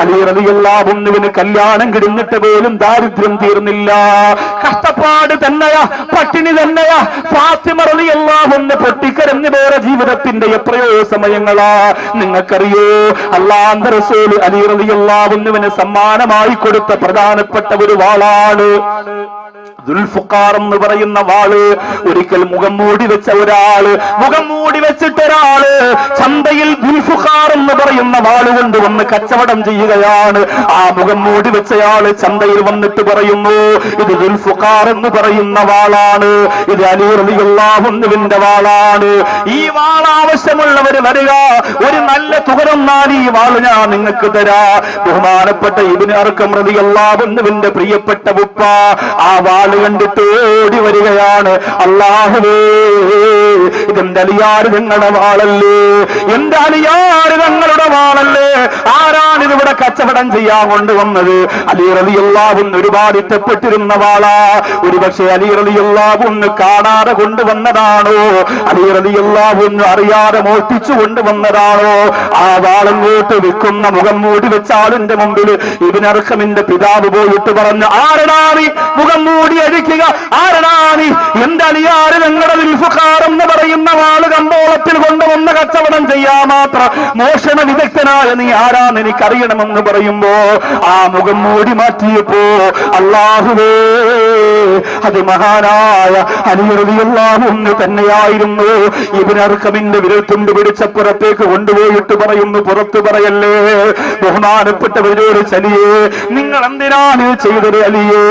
അലി റളിയല്ലാഹു അൻഹുവിന് കല്യാണം കിടന്നിട്ട് പോലും ദാരിദ്ര്യം തീർന്നില്ല. കഷ്ടപ്പാട് തന്നെയാ, പട്ടിണി തന്നെയാ. ഫാത്തിമ റളിയല്ലാഹു അൻഹ പൊട്ടിക്കരഞ്ഞു പോയ ജീവിതത്തിന്റെ എത്രയോ സമയങ്ങളാ. നിങ്ങൾക്കറിയോ, അല്ലാഹുവിന്റെ റസൂൽ അലി റളിയല്ലാഹു അൻഹുവിന് സമ്മാനമായി കൊടുത്ത പ്രധാനപ്പെട്ട ഒരു വാളാണ് ദുൽഫുഖാർ എന്ന് പറയുന്ന വാള്. ഒരിക്കൽ മുഖം മൂടി വെച്ച ഒരാള്, മുഖം മൂടി വെച്ചിട്ടൊരാള് ചന്തയിൽ ദുൽഫുഖാർ എന്ന് പറയുന്ന വാള് കൊണ്ടുവന്ന് കച്ചവടം ചെയ്യുകയാണ്. ആ മുഖം മൂടി വെച്ചയാള് ചന്തയിൽ വന്നിട്ട് പറയുന്നു, ഇത് ദുൽഫുഖാർ എന്ന് പറയുന്ന വാളാണ്, ഇത് അലി റളിയല്ലാഹു അൻഹുവിന്റെ വാളാണ്. ഈ വാൾ ആവശ്യമുള്ളവര് വരിക, ഒരു നല്ല തുക തന്നാൽ ഈ വാള് ഞാൻ നിങ്ങൾക്ക് തരാ. ബഹുമാനപ്പെട്ട ഇബ്നു അർഖം റളിയല്ലാഹു അൻഹുവിന്റെ പ്രിയപ്പെട്ട ഉപ്പ ആ വാൾ കണ്ടിട്ട് ഓടി വരികയാണ്. അല്ലാഹുവേ, ഇതെന്റെ അലിയാർ ഞങ്ങളുടെ വാളല്ലേ, എന്റെ അലിയാർ ഞങ്ങളുടെ വാളല്ലേ. ആരാണ് ഇതിവിടെ കച്ചവടം ചെയ്യാൻ കൊണ്ടുവന്നത്? അലി റളിയല്ലാഹു അൻഹു ഒരുപാട് ഇഷ്ടപ്പെട്ടിരുന്ന വാളാ. ഒരുപക്ഷെ അലി റളിയല്ലാഹു അൻഹു കാണാതെ കൊണ്ടുവന്നതാണോ, അലി റളിയല്ലാഹു അൻഹു അറിയാതെ മോഷ്ടിച്ചു കൊണ്ടുവന്നതാണോ? ആ വാളങ്ങോട്ട് വിൽക്കുന്ന മുഖം മൂടി വെച്ച ആളിന്റെ മുമ്പിൽ ഇബ്നു അർഖമിന്റെ പിതാവ് പോയിട്ട് പറഞ്ഞു, ആരടാണ് മുഖം മൂടി അഴിക്കുക, ആരടാണ്? എന്റെ അലിയാർ ഞങ്ങളുടെ ദുൽഫുഖാർ എന്ന് പറയുന്ന വാള് കമ്പോളത്തിൽ കൊണ്ടുവന്ന് കച്ചവടം ചെയ്യാൻ മാത്രം മോഷണ വിദഗ്ധനായ നീ ആരാന്ന് എനിക്കറിയണമെന്ന് പറയുമ്പോ ആ മുഖം മൂടി മാറ്റിയപ്പോ അല്ലാഹുവേ, അത് മഹാനായ അലി റളിയല്ലാഹു അൻഹു തന്നെയായിരുന്നു. ഇബ്നു അർഖമിന്റെ വിരൽത്തുണ്ട് പിടിച്ചപ്പുറത്തേക്ക് കൊണ്ടുപോയിട്ട് പറയുന്നു, പുറത്തു പറയല്ലേ. ബഹുമാനപ്പെട്ടവരോട് ചലിയേ, നിങ്ങൾ എന്തിനാണ് ചെയ്തത് അലിയേ?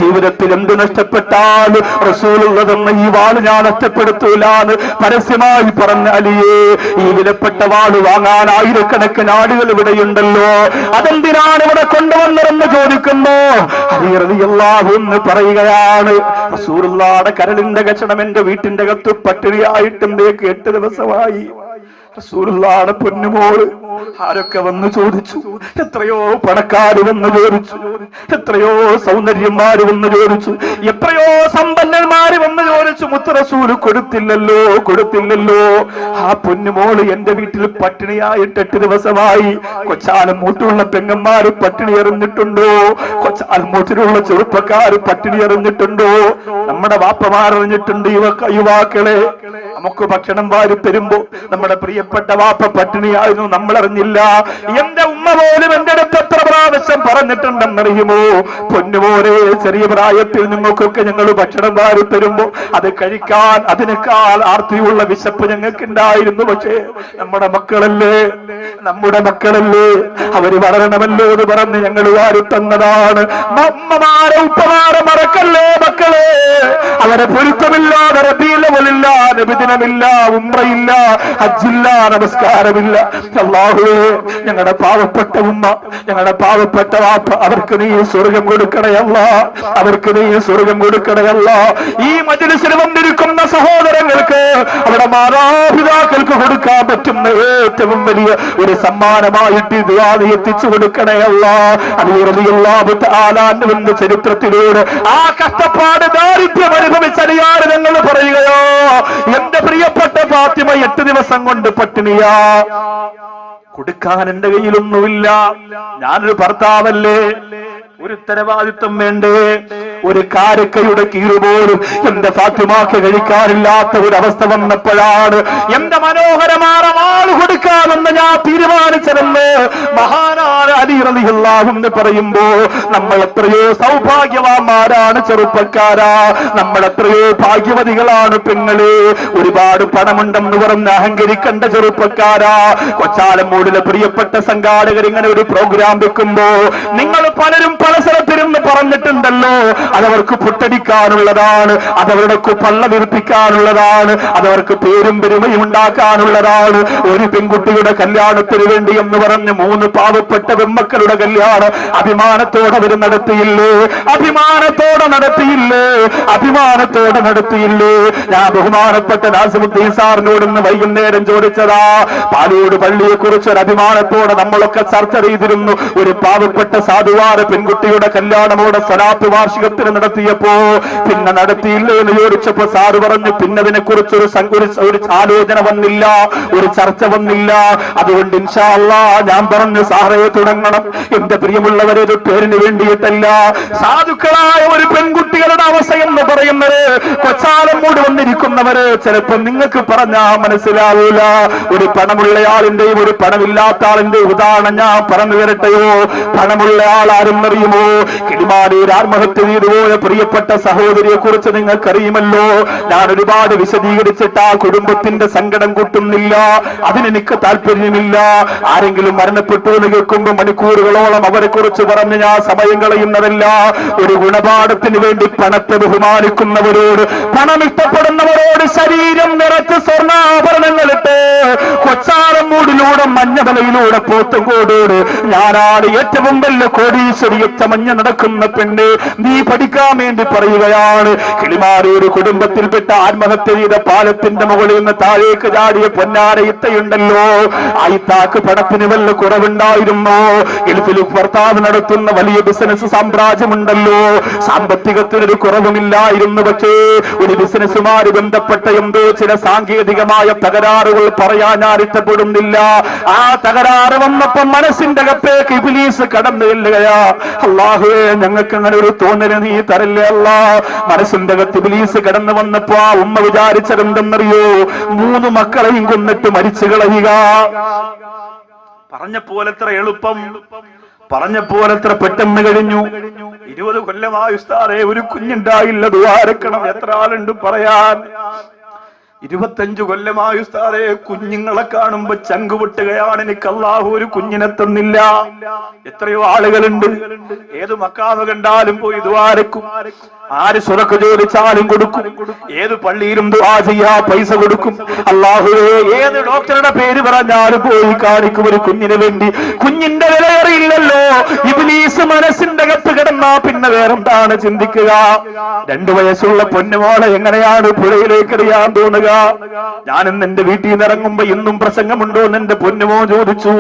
ജീവിതത്തിൽ എന്ത് നഷ്ടപ്പെട്ടാൽ റസൂലുള്ളതെന്ന ഈ വാള് ഞാൻ നഷ്ടപ്പെടുത്തൂലാന്ന് പരസ്യമായി പറഞ്ഞ അലിയേ, ഈ വിലപ്പെട്ട വാള് വാങ്ങാൻ ആയിരക്കണക്കിന് ആളുകൾ ഇവിടെയുണ്ടല്ലോ, അതെന്തിനാണ് ഇവിടെ കൊണ്ടുവന്നതെന്ന് ചോദിക്കുമ്പോ അലി റളിയല്ലാഹു അൻഹു പറയുകയാണ്, റസൂലുള്ളാഹിയുടെ കരളിന്റെ കഷണം എന്റെ വീട്ടിന്റെ അകത്ത് പട്ടിണിയായിട്ടും 8 ദിവസമായി. റസൂലുള്ളാഹിയുടെ പൊന്നുമോള് ആരൊക്കെ വന്ന് ചോദിച്ചു, എത്രയോ പണക്കാര് വന്ന് ചോദിച്ചു, എത്രയോ സൗന്ദര്യന്മാര് വന്ന് ചോദിച്ചു, എത്രയോ സമ്പന്നന്മാര് വന്ന് ചോദിച്ചു, മുത്ത് റസൂല് കൊടുത്തില്ലല്ലോ, കൊടുത്തില്ലല്ലോ. ആ പൊന്നുമോള് എന്റെ വീട്ടിൽ പട്ടിണിയായിട്ട് 8 ദിവസമായി. കൊച്ചാലമൂട്ടിലുള്ള പെങ്ങന്മാര് പട്ടിണി എറിഞ്ഞിട്ടുണ്ടോ? കൊച്ചാലമൂട്ടിലുള്ള ചെറുപ്പക്കാര് പട്ടിണി എറിഞ്ഞിട്ടുണ്ടോ? നമ്മുടെ വാപ്പമാരറിഞ്ഞിട്ടുണ്ട്. യുവാക്കളെ, നമുക്ക് ഭക്ഷണം വാരി തരുമ്പോ നമ്മുടെ പ്രിയപ്പെട്ട വാപ്പ പട്ടിണിയായിരുന്നു, നമ്മളറിഞ്ഞില്ല. എന്റെ ഉമ്മ പോലും എന്റെ അടുത്ത് എത്ര പ്രാവശ്യം പറഞ്ഞിട്ടുണ്ടെന്നറിയുമോ? പൊന്നുപോലെ, ചെറിയ പ്രായത്തിൽ നിങ്ങൾക്കൊക്കെ ഞങ്ങൾ ഭക്ഷണം വാരി തരുമ്പോ അത് കഴിക്കാൻ അതിനേക്കാൾ ആർത്തിയുള്ള വിശപ്പ് ഞങ്ങൾക്ക് ഉണ്ടായിരുന്നു. പക്ഷേ നമ്മുടെ മക്കളല്ലേ, അവര് വളരണമല്ലോ എന്ന് പറഞ്ഞ് ഞങ്ങൾ വാരി തന്നതാണ്. അമ്മമാരെ ഉപ്പമാരെ മറക്കല്ലേ മക്കളെ. അവരെ പൊരുത്തമില്ലാതെ റബീഉൽ നബിദിനമില്ല, ഉംറയില്ല, ഹജ്ജില്ല, നമസ്കാരമില്ല. അല്ലാഹുവേ, ഞങ്ങളുടെ പാവപ്പെട്ട ഉമ്മ, ഞങ്ങളുടെ പാവപ്പെട്ട വാപ്പ, അവർക്ക് നീ സ്വർഗം കൊടുക്കണയല്ല, അവർക്ക് നീ സ്വർഗം കൊടുക്കണയല്ല. ഈ മജ്‌ലിസിൽ വന്നിരിക്കുന്ന സഹോദരങ്ങൾക്ക് അവരുടെ മാതാപിതാക്കൾക്ക് കൊടുക്കാൻ പറ്റുന്ന ഏറ്റവും വലിയ ഒരു സമ്മാനമായിട്ട് ദുആ എത്തിച്ചു കൊടുക്കണയല്ല. അലി റളിയല്ലാഹു തആല അൻഹുവിന്റെ ചരിത്രത്തിലൂടെ ആ കഷ്ടപ്പാട് ദാരിദ്ര്യം അനുഭവിച്ച അലിയാർ ഞങ്ങൾ പറയുകയോ, എന്റെ പ്രിയപ്പെട്ട ഫാത്തിമ 8 ദിവസം കൊണ്ട് പട്ടിണിയാ, കൊടുക്കാൻ എന്റെ കയ്യിലൊന്നുമില്ല. ഞാനൊരു ഭർത്താവല്ലേ, ഒരു ഉത്തരവാദിത്വം വേണ്ടേ? ഒരു കാരക്കയുടെ കീറ് പോലും എന്റെ ഫാത്തിമാക്ക് കഴിക്കാനില്ലാത്ത ഒരു അവസ്ഥ വന്നപ്പോഴാണ് എന്റെ മനോഹരമായ വാൾ കൊടുക്കാമെന്ന് ഞാൻ തീരുമാനിച്ചതെന്ന് മഹാനായ അലി റളിയല്ലാഹു അൻഹു പറയുമ്പോ, നമ്മൾ എത്രയോ സൗഭാഗ്യവാന്മാരാണ് ചെറുപ്പക്കാരാ, നമ്മൾ എത്രയോ ഭാഗ്യവതികളാണ് പെങ്ങളെ. ഒരുപാട് പണമുണ്ടെന്ന് പറഞ്ഞ് അഹങ്കരിക്കേണ്ട ചെറുപ്പക്കാരാ. കൊച്ചാലമൂടിലെ പ്രിയപ്പെട്ട സംഘാടകർ ഇങ്ങനെ ഒരു പ്രോഗ്രാം വെക്കുമ്പോ നിങ്ങൾ പലരും പല സ്ഥലത്തിരുന്ന് പറഞ്ഞിട്ടുണ്ടല്ലോ, അതവർക്ക് പുട്ടടിക്കാനുള്ളതാണ്, അതവരുടെ പള്ള വിർപ്പിക്കാനുള്ളതാണ്, അതവർക്ക് പേരും പെരുമയും ഉണ്ടാക്കാനുള്ളതാണ്. ഒരു പെൺകുട്ടിയുടെ കല്യാണത്തിന് വേണ്ടി എന്ന് പറഞ്ഞ് 3 പാവപ്പെട്ട പെൺമക്കളുടെ കല്യാണം അഭിമാനത്തോടെ അവർ നടത്തിയില്ലേ, അഭിമാനത്തോടെ നടത്തിയില്ലേ, അഭിമാനത്തോടെ നടത്തിയില്ലേ. ഞാൻ ബഹുമാനപ്പെട്ട നാസിമുദ്ദീൻ സാറിനോട് ഇന്ന് വൈകുന്നേരം ചോദിച്ചതാ, പാലോട് പള്ളിയെ കുറിച്ച് ഒരു അഭിമാനത്തോടെ നമ്മളൊക്കെ ചർച്ച ചെയ്തിരുന്നു. ഒരു പാവപ്പെട്ട സാധുവാര പെൺകുട്ടിയുടെ കല്യാണമോടെ സ്വലാത്ത് വാർഷികത്തിന് നടത്തിയപ്പോ പിന്നെ നടത്തിയില്ലേ എന്ന് ചോദിച്ചപ്പോ സാറ് പറഞ്ഞു, പിന്നെ അതിനെ കുറിച്ച് ഒരു ആലോചന വന്നില്ല, ഒരു ചർച്ച വന്നില്ല. അതുകൊണ്ട് ഇൻഷാ അല്ലാഹ് ഞാൻ പറഞ്ഞു, സാറേ തുടങ്ങണം. എന്റെ പ്രിയമുള്ളവരെ, ഒരു പേരിന് വേണ്ടിയിട്ടല്ല. സാധുക്കളായ ഒരു പെൺകുട്ടികളുടെ അവസ്ഥ എന്ന് പറയുന്നത്, കൊച്ചാലമൂട് വന്നിരിക്കുന്നവര് ചിലപ്പോ നിങ്ങൾക്ക് പറഞ്ഞാ മനസ്സിലാവൂല. ഒരു പണമുള്ളയാളിന്റെയും ഒരു പണമില്ലാത്ത ആളിന്റെയും ഉദാഹരണം ഞാൻ പറഞ്ഞു തരട്ടെയോ? പണമുള്ള ആൾ ആരെന്നറിയുമോ? കിളിമാനൂർ ആത്മഹത്യ ചെയ്തുപോയ പ്രിയപ്പെട്ട സഹോദരിയെ കുറിച്ച് നിങ്ങൾക്കറിയുമല്ലോ. ഞാൻ ഒരുപാട് വിശദീകരിച്ചിട്ട് ആ കുടുംബത്തിന്റെ സങ്കടം കൂട്ടുന്നില്ല, അതിനെനിക്ക് താല്പര്യമില്ല. ആരെങ്കിലും മരണപ്പെട്ടു എന്ന് കേൾക്കുമ്പോൾ മണിക്കൂറുകളോളം അവരെ കുറിച്ച് പറഞ്ഞ് ഞാൻ സമയം കളയുന്നതല്ല. ഒരു ഗുണപാഠത്തിന് വേണ്ടി പണത്തെ ബഹുമാനിക്കുന്നവരോട്, പണം ഇഷ്ടപ്പെടുന്നവരോട് ശരീരം നിറച്ച് സ്വർണ്ണാഭരണങ്ങളിട്ട് കൊച്ചാലമൂടിലൂടെ മഞ്ഞമലയിലൂടെ പോത്തുംകോടോട് ഞാനാണ് ഏറ്റവും വലിയ കോടീശ്വരിയൊച്ച മഞ്ഞ നടക്കുന്ന പെണ്ണ്, നീ പഠിക്കാൻ വേണ്ടി പറയുകയാണ്. കിളിമാനൂർ കുടുംബത്തിൽപ്പെട്ട ആത്മഹത്യ ചെയ്ത പാലത്തിന്റെ മുകളിൽ നിന്ന് താഴേക്ക് ചാടിയ പൊന്നാരയിത്തയുണ്ടല്ലോ, ആ ഇത്താക്ക് പണത്തിന് വല്ല കുറവുണ്ടായിരുന്നോ? ഗൾഫിൽ ഭർത്താവ് നടത്തുന്ന വലിയ ബിസിനസ് സാമ്രാജ്യമുണ്ടല്ലോ, സാമ്പത്തികത്തിനൊരു കുറവുമില്ലായിരുന്നു. പക്ഷേ ഒരു ബിസിനസ്സുമായി ബന്ധപ്പെട്ട എന്തോ ചില സാങ്കേതികമായ തകരാറുകൾ പറയാൻ ഞാൻ ഇഷ്ടപ്പെടുന്നില്ല. ആ തകരാറ് വന്നപ്പോ മനസ്സിന്റെ അകത്തേക്ക് ഇബ്ലീസ് കടന്നു ചെല്ലുകയാ. അല്ലാഹുവേ, ഞങ്ങൾക്ക് അങ്ങനെ ഒരു തോന്നല് നീ തരല്ലേ അല്ലാ. മനസ്സിന്റെ അകത്ത് ഇബ്ലീസ് കടന്നു വന്നപ്പോ ആ ഉമ്മ വിചാരിച്ചതെന്തെന്നറിയോ? 3 മക്കളെയും കൊന്നിട്ട് മരിച്ചു കളയുക. പറഞ്ഞ പോലെത്ര എളുപ്പം, പറഞ്ഞ പോലെത്ര പെട്ടെന്ന് കഴിഞ്ഞു. 20 കൊല്ലമായി ഉസ്താദേ ഒരു കുഞ്ഞുണ്ടായില്ല, ദുആരക്കണം. എത്ര ആളുണ്ട് പറയാൻ? 25 കൊല്ലമായി ഉസ്താദേ കുഞ്ഞുങ്ങളെ കാണുമ്പോ ചങ്കുപൊട്ടുകയാണ്. എനിക്ക് അല്ലാഹു ഒരു കുഞ്ഞിനെ തന്നില്ല. എത്രയോ ആളുകളുണ്ട്, ഏത് മക്കാമ കണ്ടാലും പോയി ദുആരക്കും. ആര് സ്വതക്ക ചോദിച്ചാലും കൊടുക്കും, ഏത് പള്ളിയിലും ദുആ ചെയ്യാ പൈസ കൊടുക്കും. അല്ലാഹുവേ, ഏത് ഡോക്ടറുടെ പേര് പറഞ്ഞാലും പോയി കാണിക്കും ഒരു കുഞ്ഞിന് വേണ്ടി. കുഞ്ഞിന്റെ വിലയേറിയില്ലല്ലോ. ഇബ്ലീസ് മനസ്സിന്റെ അകത്ത് കിടന്നാ പിന്നെ വേറെന്താണ് ചിന്തിക്കുക? 2 വയസ്സുള്ള പൊന്നുമോളെ എങ്ങനെയാണ് പുഴയിലേക്ക് എറിയാൻ തോന്നുക? ഞാനിന്ന് എന്റെ വീട്ടിൽ നിന്ന് ഇറങ്ങുമ്പോ ഇന്നും പ്രസംഗമുണ്ടോ എന്ന് എന്റെ പൊന്നുമോ ചോദിച്ചു.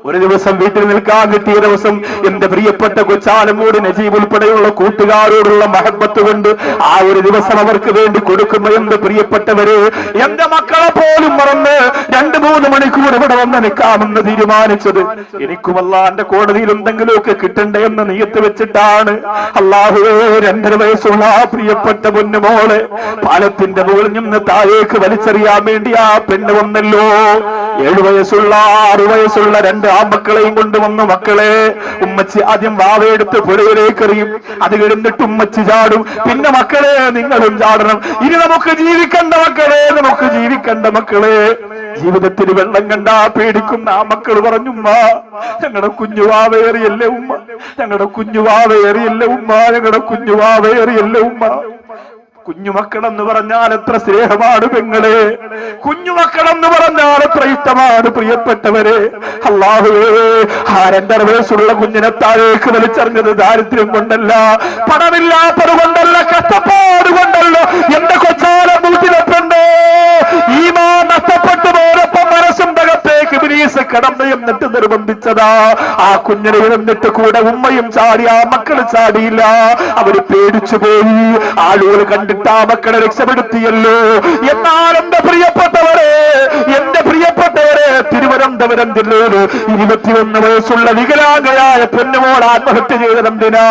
ഒരു ദിവസം വീട്ടിൽ നിൽക്കാൻ കിട്ടിയ ദിവസം എന്റെ പ്രിയപ്പെട്ട കൊച്ചാലമൂട് നജീബ് ഉൾപ്പെടെയുള്ള കൂട്ടുകാരോടുള്ള മഹബത്ത് കൊണ്ട് ആ ഒരു ദിവസം അവർക്ക് വേണ്ടി കൊടുക്കുമ്പോ എന്റെ പ്രിയപ്പെട്ടവര്, എന്റെ മക്കളെ പോലും മറന്ന് 2-3 മണിക്കൂർ ഇവിടെ വന്ന് നിൽക്കാമെന്ന് തീരുമാനിച്ചത് എനിക്കും അല്ലാഹുവിന്റെ കോടതിയിൽ എന്തെങ്കിലുമൊക്കെ കിട്ടണ്ടേ എന്ന് നിയത്ത് വെച്ചിട്ടാണ്. അല്ലാഹുവേ, 2.5 വയസ്സുള്ള ആ പ്രിയപ്പെട്ട പൊന്നുമോളെ പാലത്തിന്റെ മുകളിൽ നിന്ന് താഴേക്ക് വലിച്ചെറിയാൻ വേണ്ടി ആ പെണ്ണ് വന്നല്ലോ. 7 വയസ്സുള്ള 6 വയസ്സുള്ള 2 ആൺമക്കളെയും കൊണ്ടുവന്നു. മക്കളെ, ഉമ്മച്ചി ആദ്യം വാവയെടുത്ത് പുഴയിലേക്ക് എറിയും, അത് കഴിഞ്ഞിട്ട് ഉമ്മച്ചി ചാടും, പിന്നെ മക്കളെ നിങ്ങളും ചാടണം. ഇനി നമുക്ക് ജീവിക്കണ്ട മക്കളെ, നമുക്ക് ജീവിക്കണ്ട മക്കളെ. ജീവിതത്തിൽ വെള്ളം കണ്ടാ പേടിക്കുന്ന ആ മക്കൾ പറഞ്ഞു, ഉമ്മ ഞങ്ങളുടെ കുഞ്ഞുവാവേറിയല്ലേ ഉമ്മ, ഞങ്ങളുടെ കുഞ്ഞുവാവേറിയല്ലേ ഉമ്മ, ഞങ്ങളുടെ കുഞ്ഞുവാവേറിയല്ലേ ഉമ്മ. കുഞ്ഞുമക്കളെന്ന് പറഞ്ഞാൽ എത്ര സ്നേഹമാണ് പെങ്ങളെ, കുഞ്ഞുമക്കളെന്ന് പറഞ്ഞാൽ എത്ര ഇഷ്ടമാണ് പ്രിയപ്പെട്ടവരെ. അല്ലാഹുവേ, ആ 2.5 വയസ്സുള്ള കുഞ്ഞിനെ താഴേക്ക് വലിച്ചെറിഞ്ഞത് ദാരിദ്ര്യം കൊണ്ടല്ല, പണമില്ലാത്തത് കൊണ്ടല്ല, കഷ്ടപ്പാട് കൊണ്ടല്ല. എന്റെ കൊച്ചാല വീട്ടിലെപ്പണ്ടോ ഈമാൻ നഷ്ടപ്പെട്ടു പോയപ്പോ മനസ്സിന്റെ അകത്തേക്ക് ഇബ്ലീസ് കടന്നു എന്നിട്ട് നിർബന്ധിച്ചതാ. ആ കുഞ്ഞിനെ ഇഴന്നിട്ട് കൂടെ ഉമ്മയും ചാടി, ആ മക്കള് ചാടിയില്ല. അവര് പേടിച്ചു പോയി. ആളുകൾ കണ്ടിട്ട് ആ മക്കളെ രക്ഷപ്പെടുത്തിയല്ലോ. എന്നാൽ എന്റെ പ്രിയപ്പെട്ടവരെ, തിരുവനന്തപുരം ജില്ലയിൽ 21 വയസ്സുള്ള വികലാംഗയായ പെണ്ണുമോൾ ആത്മഹത്യ ചെയ്തതെന്തിനാ?